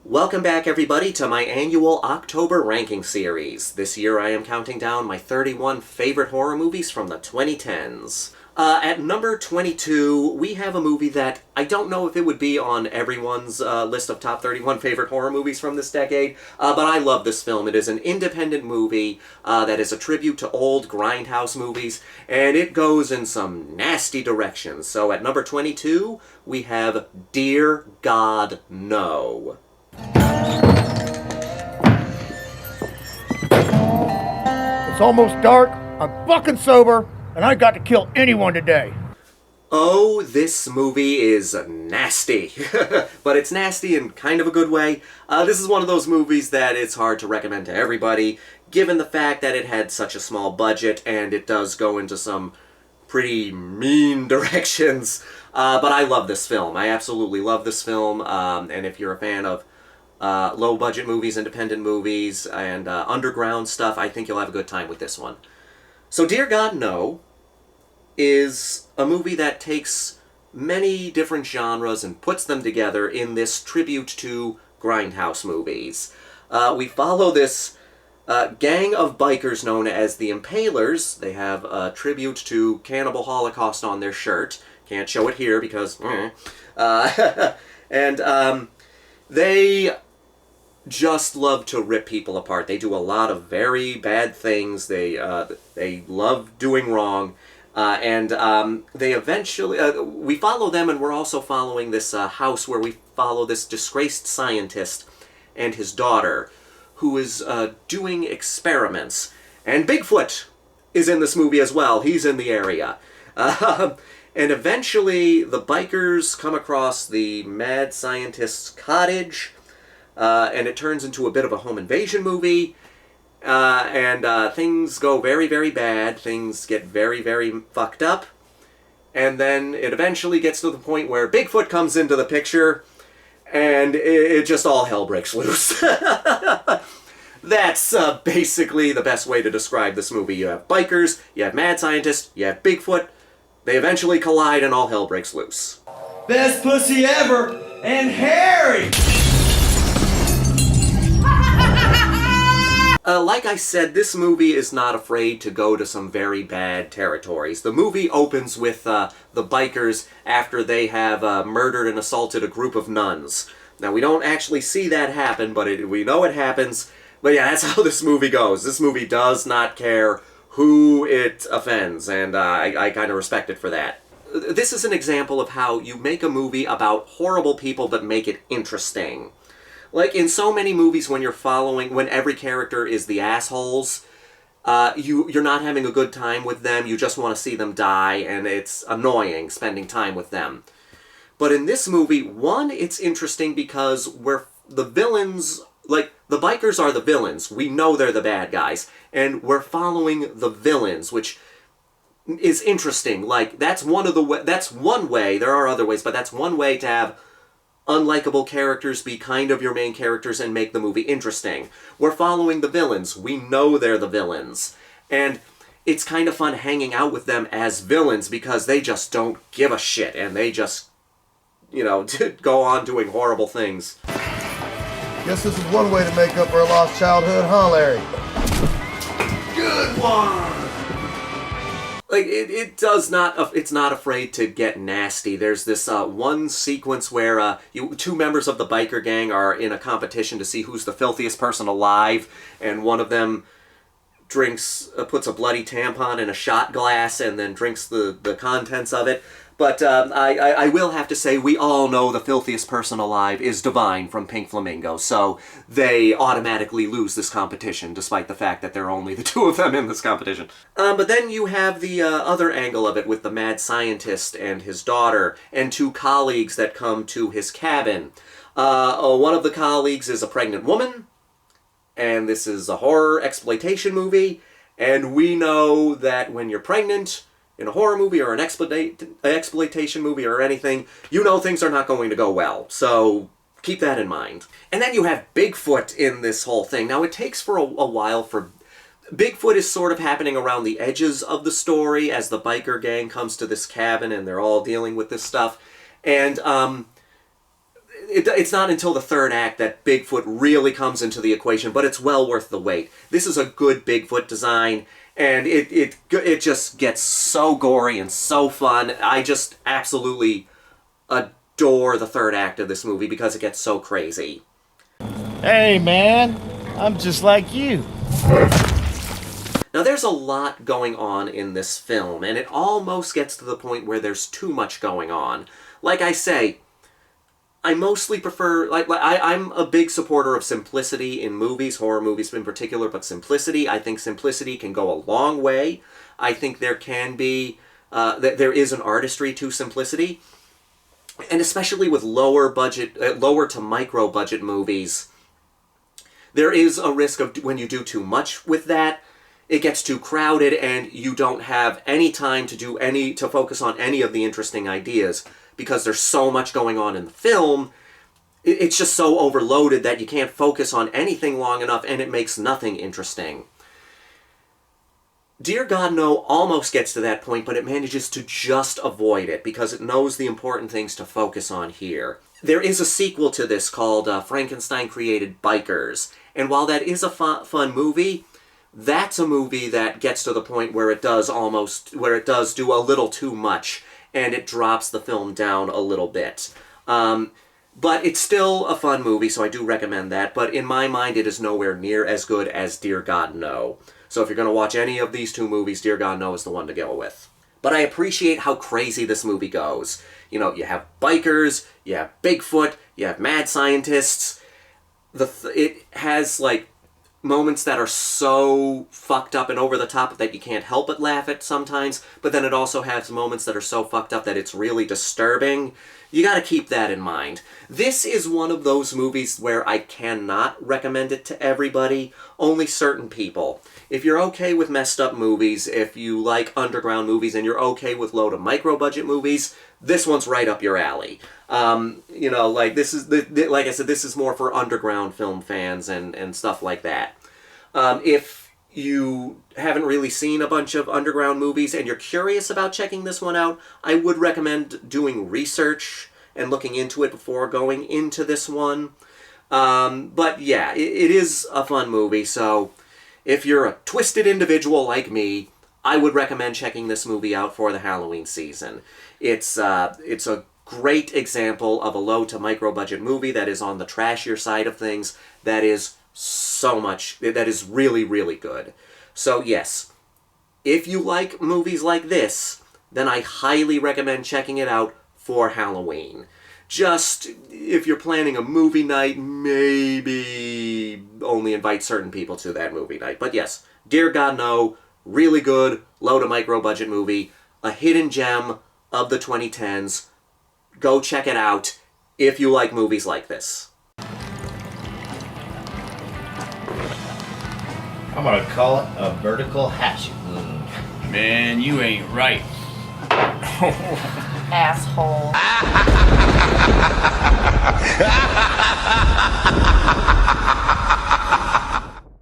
Welcome back, everybody, to my annual October ranking series. This year I am counting down my 31 favorite horror movies from the 2010s. At number 22, we have a movie that I don't know if it would be on everyone's list of top 31 favorite horror movies from this decade, but I love this film. It is an independent movie that is a tribute to old Grindhouse movies, and it goes in some nasty directions. So at number 22, we have Dear God, No. It's almost dark, I'm fucking sober, and I got to kill anyone today. Oh, this movie is nasty. But it's nasty in kind of a good way. This is one of those movies that it's hard to recommend to everybody, given the fact that it had such a small budget, and it does go into some pretty mean directions. But I love this film. I absolutely love this film, and if you're a fan of low-budget movies, independent movies, and underground stuff, I think you'll have a good time with this one. So Dear God, No is a movie that takes many different genres and puts them together in this tribute to Grindhouse movies. We follow this gang of bikers known as the Impalers. They have a tribute to Cannibal Holocaust on their shirt. Can't show it here because... and they just love to rip people apart. They do a lot of very bad things. They love doing wrong. They eventually... we follow them, and we're also following this house where we follow this disgraced scientist and his daughter, who is doing experiments. And Bigfoot is in this movie as well. He's in the area. And eventually, the bikers come across the mad scientist's cottage, and it turns into a bit of a home invasion movie. Things go very, very bad. Things get very, very fucked up. And then it eventually gets to the point where Bigfoot comes into the picture, and it just all hell breaks loose. That's basically the best way to describe this movie. You have bikers, you have mad scientists, you have Bigfoot. They eventually collide, and all hell breaks loose. Best pussy ever, and hairy! Like I said, this movie is not afraid to go to some very bad territories. The movie opens with the bikers after they have murdered and assaulted a group of nuns. Now, we don't actually see that happen, but we know it happens. But yeah, that's how this movie goes. This movie does not care who it offends, and I kind of respect it for that. This is an example of how you make a movie about horrible people but make it interesting. Like, in so many movies when every character is the assholes, you're not having a good time with them, you just want to see them die, and it's annoying spending time with them. But in this movie, one, it's interesting because the villains, like, the bikers are the villains. We know they're the bad guys, and we're following the villains, which is interesting. Like, that's one way, there are other ways, but that's one way to have unlikable characters be kind of your main characters and make the movie interesting. We're following the villains. We know they're the villains. And it's kind of fun hanging out with them as villains because they just don't give a shit and they just, go on doing horrible things. Guess this is one way to make up for a lost childhood, huh, Larry? Good one! Like, it's not afraid to get nasty. There's this one sequence where two members of the biker gang are in a competition to see who's the filthiest person alive, and one of them puts a bloody tampon in a shot glass and then drinks the contents of it. But I will have to say, we all know the filthiest person alive is Divine from Pink Flamingo, so they automatically lose this competition, despite the fact that there are only the two of them in this competition. But then you have the other angle of it with the mad scientist and his daughter, and two colleagues that come to his cabin. One of the colleagues is a pregnant woman, and this is a horror exploitation movie, and we know that when you're pregnant in a horror movie or an exploitation movie or anything, you know things are not going to go well. So keep that in mind. And then you have Bigfoot in this whole thing. Now, it takes for a while for Bigfoot is sort of happening around the edges of the story as the biker gang comes to this cabin and they're all dealing with this stuff. And it's not until the third act that Bigfoot really comes into the equation, but it's well worth the wait. This is a good Bigfoot design, and it just gets so gory and so fun. I just absolutely adore the third act of this movie because it gets so crazy. Hey, man, I'm just like you. Now, there's a lot going on in this film, and it almost gets to the point where there's too much going on. Like I say, I mostly prefer, I'm a big supporter of simplicity in movies, horror movies in particular, but simplicity. I think simplicity can go a long way. I think there can be, there is an artistry to simplicity. And especially with lower to micro budget movies, there is a risk of when you do too much with that, it gets too crowded and you don't have any time to focus on any of the interesting ideas because there's so much going on in the film. It's just so overloaded that you can't focus on anything long enough and it makes nothing interesting. Dear God No almost gets to that point, but it manages to just avoid it because it knows the important things to focus on here. There is a sequel to this called Frankenstein Created Bikers, and while that is a fun movie, that's a movie that gets to the point where it does do a little too much, and it drops the film down a little bit. But it's still a fun movie, so I do recommend that, but in my mind it is nowhere near as good as Dear God No. So if you're going to watch any of these two movies, Dear God No is the one to go with. But I appreciate how crazy this movie goes. You know, you have bikers, you have Bigfoot, you have mad scientists. It has, like, moments that are so fucked up and over the top that you can't help but laugh at sometimes, but then it also has moments that are so fucked up that it's really disturbing. You gotta keep that in mind. This is one of those movies where I cannot recommend it to everybody, only certain people. If you're okay with messed up movies, if you like underground movies, and you're okay with low to micro budget movies, this one's right up your alley. You know, like this is like I said, this is more for underground film fans and stuff like that. If you haven't really seen a bunch of underground movies and you're curious about checking this one out, I would recommend doing research and looking into it before going into this one. But yeah, it is a fun movie, so if you're a twisted individual like me, I would recommend checking this movie out for the Halloween season. It's a great example of a low to micro budget movie that is on the trashier side of things that is really, really good. So yes, if you like movies like this, then I highly recommend checking it out for Halloween. Just, if you're planning a movie night, maybe only invite certain people to that movie night. But yes, Dear God No, really good, low to micro budget movie, a hidden gem of the 2010s. Go check it out if you like movies like this. I'm gonna call it a vertical hatchet wound. Man, you ain't right. Asshole.